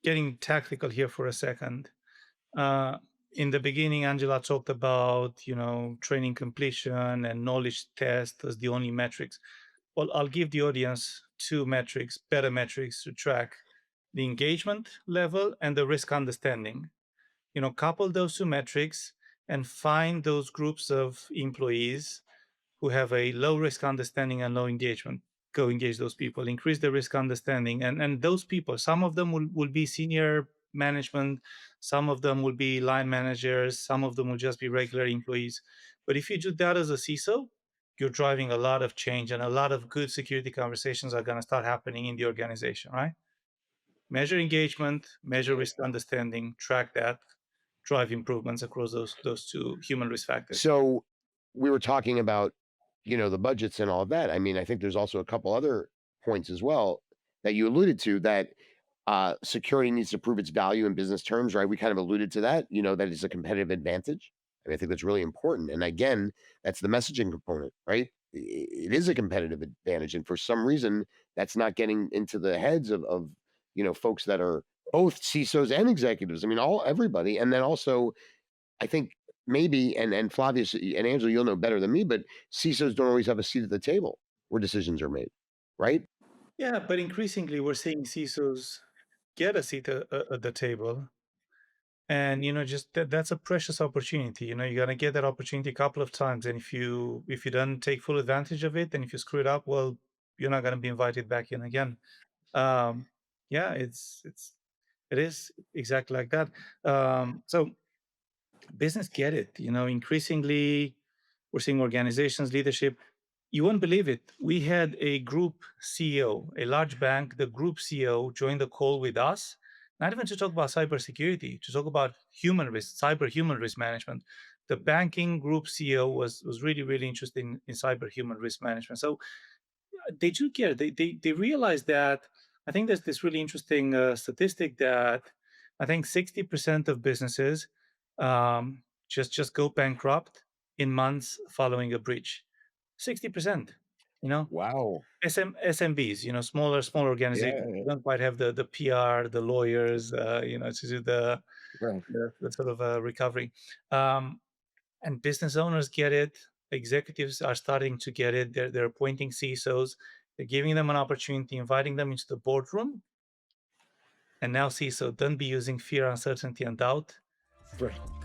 getting tactical here for a second. Uh, in the beginning, Angela talked about, training completion and knowledge test as the only metrics. Well, I'll give the audience two metrics, better metrics to track: the engagement level and the risk understanding. Couple those two metrics and find those groups of employees who have a low risk understanding and low engagement. Go engage those people, increase the risk understanding. And those people, some of them will be senior management, some of them will be line managers, some of them will just be regular employees. But if you do that as a CISO, you're driving a lot of change, and a lot of good security conversations are going to start happening in the organization, right? Measure engagement, measure risk understanding, track that, drive improvements across those two human risk factors. So we were talking about, the budgets and all of that. I mean, I think there's also a couple other points as well that you alluded to that security needs to prove its value in business terms, right? We kind of alluded to that, that is a competitive advantage. I mean, I think that's really important. And again, that's the messaging component, right? It is a competitive advantage. And for some reason, that's not getting into the heads of folks that are both CISOs and executives. I mean, everybody. And then also, I think maybe, and Flavius and Angela, you'll know better than me, but CISOs don't always have a seat at the table where decisions are made, right? Yeah, but increasingly we're seeing CISOs get a seat at the table, and just that's a precious opportunity. You're gonna get that opportunity a couple of times, and if you don't take full advantage of it, and if you screw it up, well, you're not gonna be invited back in again. Um, yeah, it is exactly like that. So business get it. Increasingly we're seeing organizations, leadership. You won't believe it. We had a group CEO, a large bank, the group CEO joined the call with us, not even to talk about cybersecurity, to talk about human risk, cyber human risk management. The banking group CEO was really, really interested in cyber human risk management. So they do care. They realize that. I think there's this really interesting statistic that I think 60% of businesses just go bankrupt in months following a breach. 60%. You know, Wow. SMBs. Smaller organizations Yeah. don't quite have the PR, the lawyers. To do Right. the sort of recovery. Um, and business owners get it. Executives are starting to get it. They're appointing CISOs. They're giving them an opportunity, inviting them into the boardroom. And now CISO, don't be using fear, uncertainty, and doubt. Right.